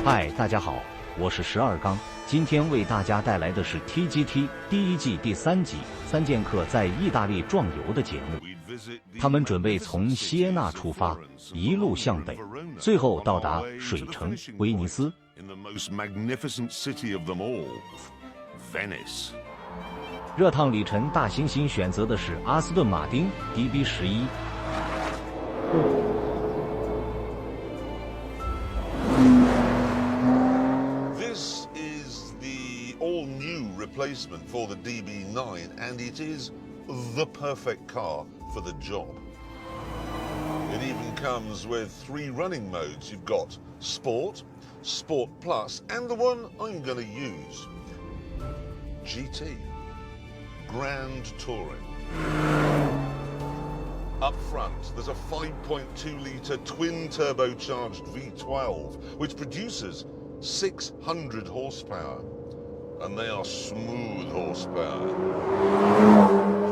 嗨，大家好，我是12刚，今天为大家带来的是 Tgt 第一季第3集三剑客在意大利壮游的节目。他们准备从锡耶纳出发，一路向北，最后到达水城威尼斯。热烫里程大猩猩选择的是阿斯顿马丁 DB11。This is the all-new replacement for the DB9, and it is the perfect car for the job. It even comes with 3 running modes. You've got Sport, Sport Plus, and the one I'm going to use, GT, Grand Touring. Up front, there's a 5.2-litre twin-turbocharged V12, which produces 600 horsepower, and they are smooth horsepower.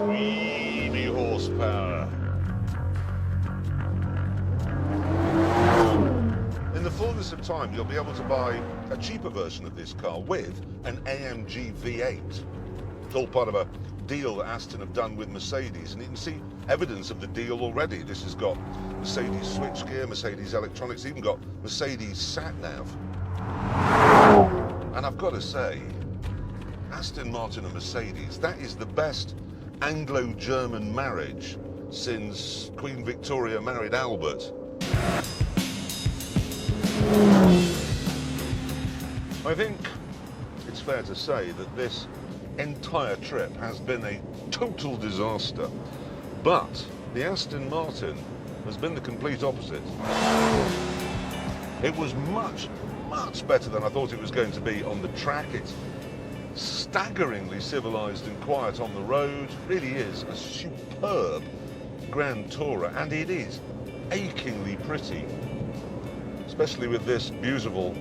Creamy horsepower. In the fullness of time, you'll be able to buy a cheaper version of this car with an AMG V8. It's all part of a deal that Aston have done with Mercedes, and you can see evidence of the deal already. This has got Mercedes switchgear, Mercedes electronics, even got Mercedes sat-nav. And I've got to say, Aston Martin and Mercedes, that is the best Anglo-German marriage since Queen Victoria married Albert. I think it's fair to say that this entire trip has been a total disaster, but the Aston Martin has been the complete opposite. It was much better than I thought it was going to be on the track. It's staggeringly civilized and quiet on the road. Really is a superb Grand Tourer, and it is achingly pretty, especially with this beautiful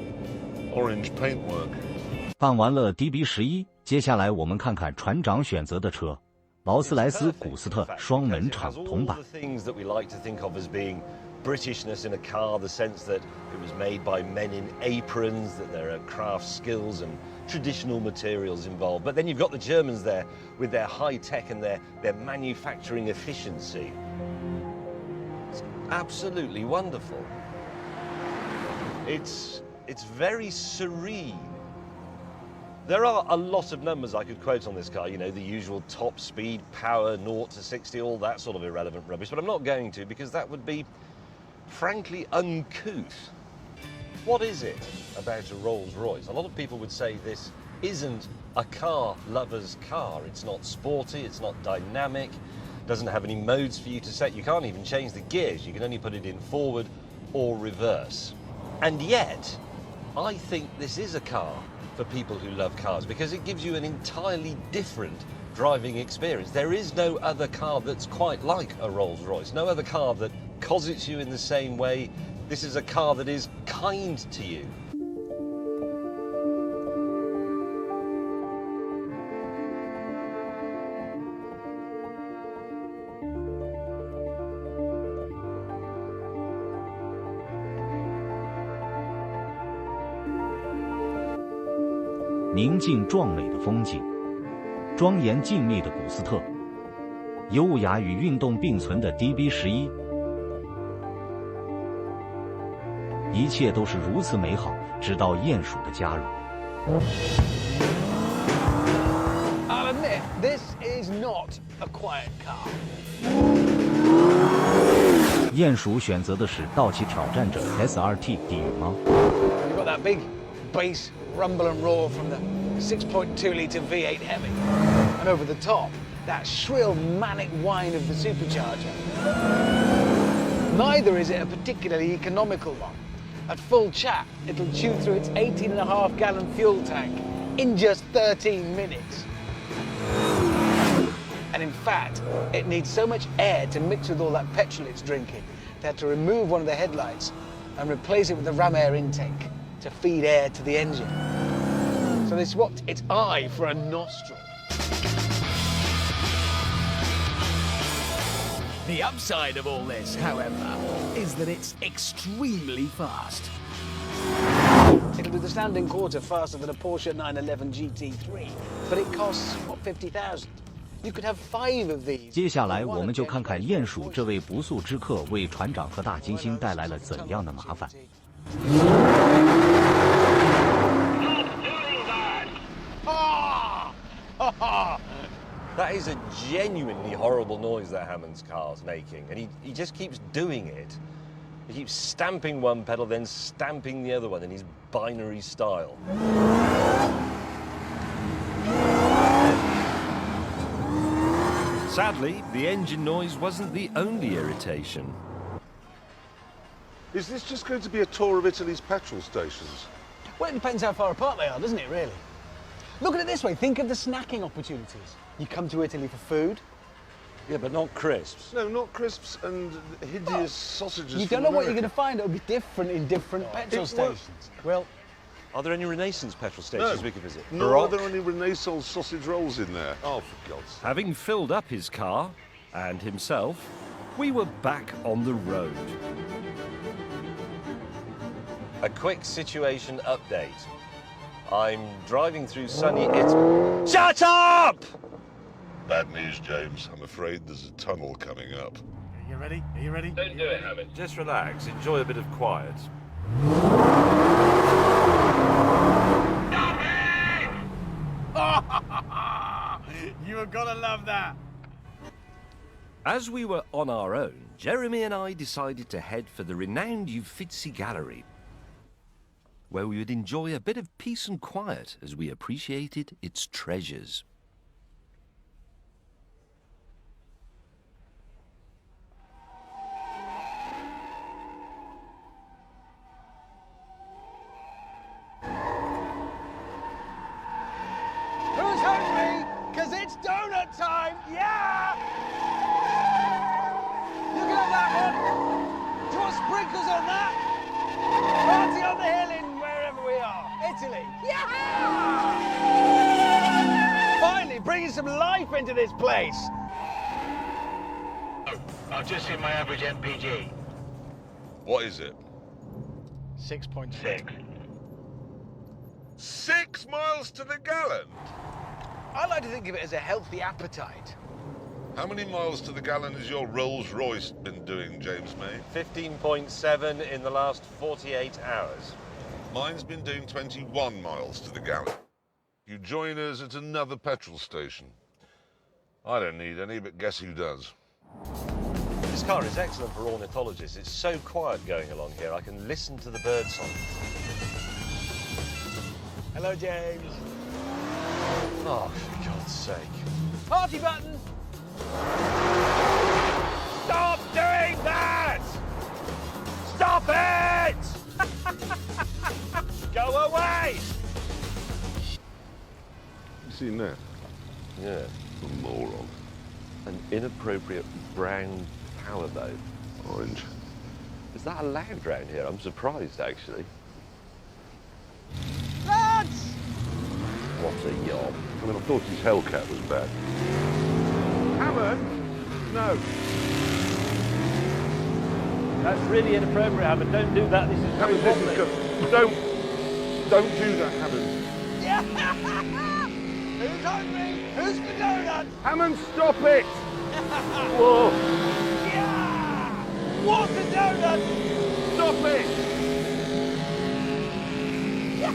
orange paintwork. 办完了 DB11， 接下来我们看看船长选择的车，劳斯莱斯古斯特双门敞篷版。Britishness in a car, the sense that it was made by men in aprons, that there are craft skills and traditional materials involved. But then you've got the Germans there with their high tech and their manufacturing efficiency. It's absolutely wonderful. It's very serene. There are a lot of numbers I could quote on this car, you know, the usual top speed, power, 0 to 60, all that sort of irrelevant rubbish, but I'm not going to, because that would be frankly uncouth. What is it about a Rolls-Royce? A lot of people would say this isn't a car lover's car. It's not sporty, it's not dynamic, doesn't have any modes for you to set. You can't even change the gears. You can only put it in forward or reverse. And yet, I think this is a car for people who love cars, because it gives you an entirely different driving experience. There is no other car that's quite like a Rolls-Royce, no other car that cosets you in the same way. This is a car that is kind to you.「宁静壮美的风景，庄严静谧的古斯特，优雅与运动并存的 DB11，一切都是如此美好，直到鼹鼠的加入。I'll admit, this is not a quiet car. 鼹鼠选择的是道奇挑战者 SRT 地狱猫。You've got that big bass rumble and roar from the 6.2-litre V8 Heavy, and over the top, that shrill manic whine of the supercharger. Neither is it a particularly economical one. At full chat, it'll chew through its 18.5-gallon fuel tank in just 13 minutes. And in fact, it needs so much air to mix with all that petrol it's drinking, they had to remove one of the headlights and replace it with a ram air intake to feed air to the engine. So they swapped its eye for a nostril. The upside of all this, however, is that it's extremely fast. It'll do the standing quarter faster than a Porsche 911 GT3, but it costs, what, 50,000? You could have 5 of these. 接下来我们就看看鼹鼠这位不速之客为船长和大猩猩带来了怎样的麻烦。That is a genuinely horrible noise that Hammond's car's making, and he just keeps doing it. He keeps stamping one pedal, then stamping the other one in his binary style. Sadly, the engine noise wasn't the only irritation. Is this just going to be a tour of Italy's petrol stations? Well, it depends how far apart they are, doesn't it, really? Look at it this way. Think of the snacking opportunities. You come to Italy for food. Yeah, but not crisps. No, not crisps and hideous sausages. You don't know what you're going to find. It'll be different in different petrol stations. Well, are there any Renaissance petrol stations we could visit? No, are there any Renaissance sausage rolls in there? Oh, for God's sake. Having filled up his car and himself, we were back on the road. A quick situation update. I'm driving through sunny Italy. Shut up! Bad news, James. I'm afraid there's a tunnel coming up. Are you ready? Are you ready? Don't do it, Hammond. Just relax. Enjoy a bit of quiet. You are gonna love that. As we were on our own, Jeremy and I decided to head for the renowned Uffizi Gallery, where we would enjoy a bit of peace and quiet as we appreciated its treasures. who's hungry? Because it's donut time. Yeah! You can have that one. Do you want sprinkles on that? Party on the hill in wherever we are. Italy. Yeah! Finally, bringing some life into this place. I've just seen my average MPG. What is it? 6.6. 6 miles to the gallon? I like to think of it as a healthy appetite. How many miles to the gallon has your Rolls Royce been doing, James May? 15.7 in the last 48 hours. Mine's been doing 21 miles to the gallon. You join us at another petrol station. I don't need any, but guess who does? This car is excellent for ornithologists. It's so quiet going along here. I can listen to the birdsong. Hello, James. Oh, for God's sake. Party button. Stop doing that! Stop it! Go away! You seen that? Yeah, A moron. an inappropriate brown powerboat. Orange. Is that allowed round here? I'm surprised, actually. Lads! What a yob. I mean, I thought his Hellcat was bad. Hammond? No. That's really inappropriate, Hammond. Don't do that. This is very Hammond, public. Don't do that, Hammond. Yeah! Who's hungry? Who's for donuts? Hammond, stop it! Whoa! Yeah! What's a donut? Stop it! Yeah!